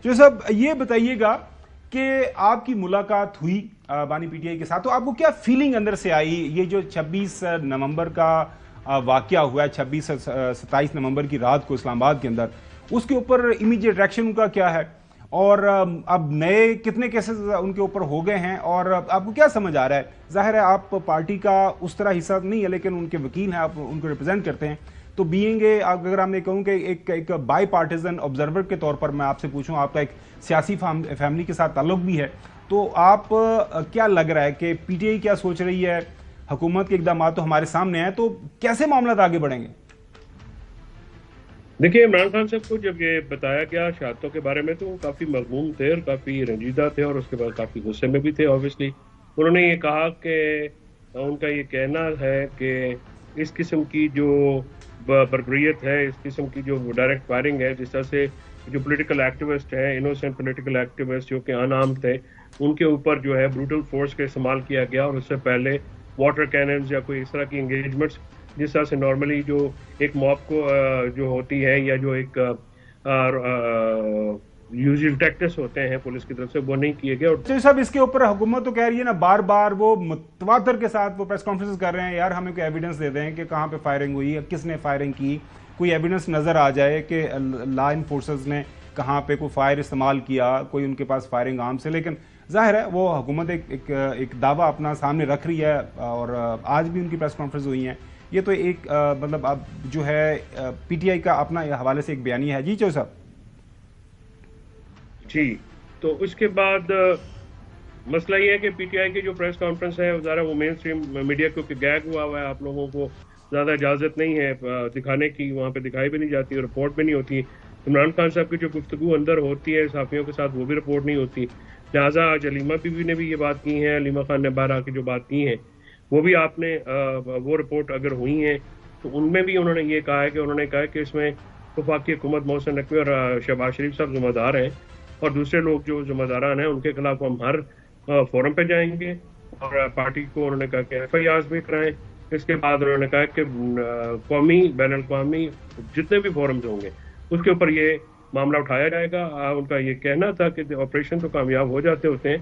جو صاحب یہ بتائیے گا کہ آپ کی ملاقات ہوئی بانی پی ٹی آئی کے ساتھ، تو آپ کو کیا فیلنگ اندر سے آئی؟ یہ جو 26 نومبر کا واقعہ ہوا ہے، 27 کی رات کو اسلام آباد کے اندر، اس کے اوپر امیڈیٹ ریئیکشن ان کا کیا ہے؟ اور اب نئے کتنے کیسز ان کے اوپر ہو گئے ہیں، اور آپ کو کیا سمجھ آ رہا ہے؟ ظاہر ہے آپ پارٹی کا اس طرح حصہ نہیں ہے، لیکن ان کے وکیل ہیں، آپ ان کو ریپرزینٹ کرتے ہیں، تو بینگ اے، اگر میں کہوں کہ ایک بائی پارٹیزن آبزرور کے طور پر میں آپ سے پوچھوں، آپ کا ایک سیاسی فیملی کے ساتھ تعلق بھی ہے، تو آپ کیا لگ رہا ہے کہ پی ٹی آئی کیا سوچ رہی ہے؟ حکومت کے اقدامات تو ہمارے سامنے ہیں، تو کیسے معاملات آگے بڑھیں گے؟ دیکھیے، عمران خان صاحب کو جب یہ بتایا گیا شہادتوں کے بارے میں تو وہ کافی مغموم تھے اور کافی رنجیدہ تھے، اور اس کے بعد کافی غصے میں بھی تھے آبویسلی۔ انہوں نے یہ کہا کہ ان کا یہ کہنا ہے کہ اس قسم کی جو بربریت ہے، اس قسم کی جو ڈائریکٹ فائرنگ ہے، جس طرح سے جو پولیٹیکل ایکٹیوسٹ ہیں، انوسینٹ پولیٹیکل ایکٹیوسٹ جو کہ انارم تھے، ان کے اوپر جو ہے بروٹل فورس کا استعمال کیا گیا، اور اس سے پہلے واٹر کیننز یا کوئی اس طرح کی انگیجمنٹس جس طرح سے نارملی جو ایک موب کو جو ہوتی ہے، یا جو ایک یوزل ٹیکٹس ہوتے ہیں پولیس کی طرف سے، وہ نہیں کیے گئے۔ اور تو صاحب اس کے اوپر حکومت تو کہہ رہی ہے نا، بار بار وہ متواتر کے ساتھ وہ پریس کانفرنس کر رہے ہیں، یار ہمیں کوئی ایویڈنس دے دیں کہ کہاں پہ فائرنگ ہوئی ہے، کس نے فائرنگ کی، کوئی ایویڈنس نظر آ جائے کہ لا انفورسز نے کہاں پہ کوئی فائر استعمال کیا، کوئی ان کے پاس فائرنگ آرم سے۔ لیکن ظاہر ہے وہ حکومت ایک دعویٰ اپنا سامنے رکھ رہی ہے، اور آج بھی ان کی پریس کانفرنس ہوئی ہیں۔ یہ تو ایک مطلب اب جو ہے پی ٹی آئی کا اپنا حوالے سے ایک بیانیہ ہے۔ جی چو صاحب۔ جی، تو اس کے بعد مسئلہ یہ ہے کہ پی ٹی آئی کی جو پریس کانفرنس ہے، ذرا وہ مین اسٹریم میڈیا کیونکہ گیگ ہوا ہوا ہے، آپ لوگوں کو زیادہ اجازت نہیں ہے دکھانے کی، وہاں پہ دکھائی بھی نہیں جاتی اور رپورٹ بھی نہیں ہوتی۔ عمران خان صاحب کی جو گفتگو اندر ہوتی ہے صحافیوں کے ساتھ، وہ بھی رپورٹ نہیں ہوتی، لہٰذا آج علیمہ بی بی نے بھی یہ بات کی ہے، علیمہ خان نے باہر آ کے جو بات کی ہیں وہ بھی آپ نے وہ رپورٹ اگر ہوئی ہیں تو ان میں بھی انہوں نے یہ کہا ہے کہ انہوں نے کہا کہ اس میں وفاقی حکومت، محسن نقوی اور شہباز شریف صاحب ذمہ دار ہیں، اور دوسرے لوگ جو ذمہ داران ہیں ان کے خلاف ہم ہر فورم پہ جائیں گے، اور پارٹی کو انہوں نے کہا کہ ایف آئی آرز بھی کرائیں۔ اس کے بعد انہوں نے کہا کہ قومی، بین الاقوامی جتنے بھی فورمز ہوں گے اس کے اوپر یہ معاملہ اٹھایا جائے گا۔ ان کا یہ کہنا تھا کہ آپریشن تو کامیاب ہو جاتے ہوتے ہیں،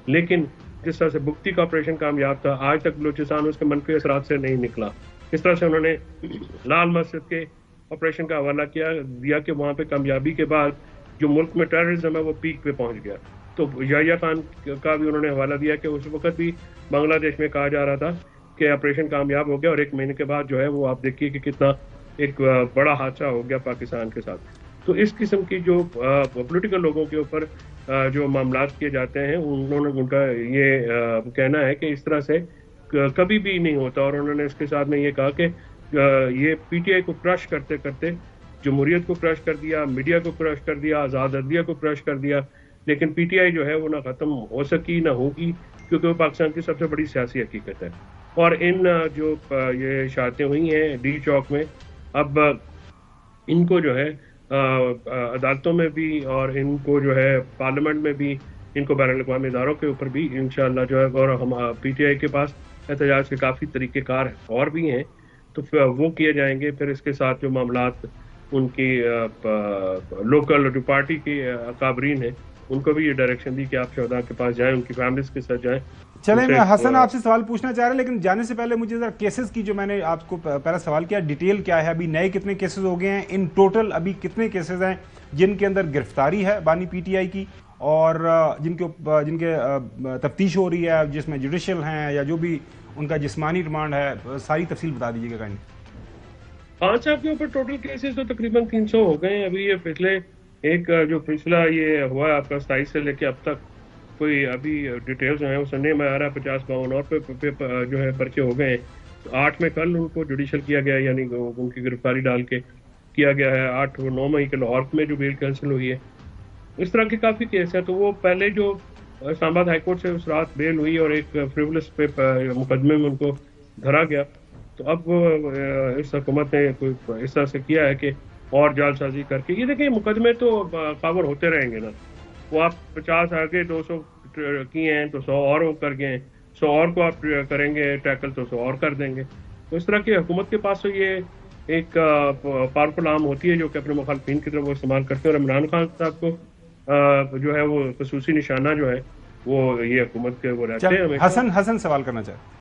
لیکن جس طرح سے بگٹی کا آپریشن کامیاب تھا، آج تک بلوچستان اس کے منفی اثرات سے نہیں نکلا۔ اس طرح سے انہوں نے لال مسجد کے آپریشن کا حوالہ دیا کہ وہاں پہ کامیابی کے بعد جو ملک میں ٹیررزم ہے وہ پیک پہ پہنچ گیا۔ تو یحییٰ خان کا بھی انہوں نے حوالہ دیا کہ اس وقت بھی بنگلہ دیش میں کہا جا رہا تھا کہ آپریشن کامیاب ہو گیا، اور 1 مہینے کے بعد جو ہے وہ آپ دیکھیے کہ کتنا ایک بڑا حادثہ ہو گیا پاکستان کے ساتھ۔ تو اس قسم کی جو پولیٹیکل لوگوں کے اوپر جو معاملات کیے جاتے ہیں، انہوں نے ان کا یہ کہنا ہے کہ اس طرح سے کبھی بھی نہیں ہوتا، اور انہوں نے اس کے ساتھ میں یہ کہا کہ یہ پی ٹی آئی کو کرش کرتے کرتے جمہوریت کو کرش کر دیا، میڈیا کو کرش کر دیا، آزاد عدلیہ کو کرش کر دیا، لیکن پی ٹی آئی جو ہے وہ نہ ختم ہو سکی نہ ہوگی، کیونکہ وہ پاکستان کی سب سے بڑی سیاسی حقیقت ہے۔ اور ان جو یہ شہادتیں ہوئی ہیں ڈی چوک میں، اب ان کو جو ہے عدالتوں میں بھی، اور ان کو جو ہے پارلیمنٹ میں بھی، ان کو بین الاقوامی اداروں کے اوپر بھی انشاءاللہ جو ہے، اور ہم پی ٹی آئی کے پاس احتجاج کے کافی طریقہ کار اور بھی ہیں، تو وہ کیے جائیں گے۔ پھر اس کے ساتھ جو معاملات ان کی لوکل جو پارٹی کے اکابرین ہیں، ان کو بھی یہ ڈائریکشن دی کہ آپ شہداء کے پاس جائیں، ان کی فیملیز کے ساتھ جائیں، ان چلیں، سے میں حسن آپ سے سوال پوچھنا چاہ رہا ہوں، لیکن جانے سے پہلے مجھے ذرا کیسز کی، جو میں نے آپ کو پہلا سوال کیا، ڈیٹیل کیا ہے؟ ابھی نئے کتنے کیسز ہو گئے ہیں؟ ان ٹوٹل ابھی کتنے کیسز ہیں جن کے اندر گرفتاری ہے بانی پی ٹی آئی کی، اور جن کے تفتیش ہو رہی ہے، جس میں جوڈیشل ہیں یا جو بھی ان کا جسمانی ریمانڈ ہے؟ ساری تفصیل بتا دیجیے گا کائنڈلی۔ خان صاحب کے اوپر ٹوٹل کیسز تو تقریباً 300 ہو گئے ہیں۔ ابھی یہ پچھلے جو پچھلا یہ ہوا ہے آپ کا 27 سے لے کے اب تک، کوئی ابھی ڈیٹیلز ہیں وہ سننے میں آ رہا ہے 50-52 اور پہ جو ہے پرچے ہو گئے ہیں۔ 8 میں کل ان کو جوڈیشل کیا گیا ہے، یعنی ان کی گرفتاری ڈال کے کیا گیا ہے۔ 9 مئی کے لاہور میں جو بیل کینسل ہوئی ہے، اس طرح کے کافی کیس ہیں۔ تو وہ پہلے جو اسلام آباد ہائی کورٹ سے اس رات بیل ہوئی اور ایک فریولس پہ مقدمے میں ان کو دھرا گیا، تو اب اس حکومت نے کوئی اس طرح سے کیا ہے کہ اور جال سازی کر کے، یہ دیکھیں مقدمے تو کاور ہوتے رہیں گے نا، وہ آپ 50 آگے 200 کیے ہیں تو 100 اور وہ کر گئے ہیں، 100 اور کو آپ کریں گے ٹیکل تو 100 اور کر دیں گے۔ تو اس طرح کی حکومت کے پاس تو یہ ایک پاورفل آرم ہوتی ہے جو کہ اپنے مخالفین کی طرف وہ استعمال کرتے ہیں، اور عمران خان صاحب کو جو ہے وہ خصوصی نشانہ جو ہے وہ یہ حکومت کے وہ رہتے ہیں ہمیشہ. حسن سوال کرنا چاہتے ہیں.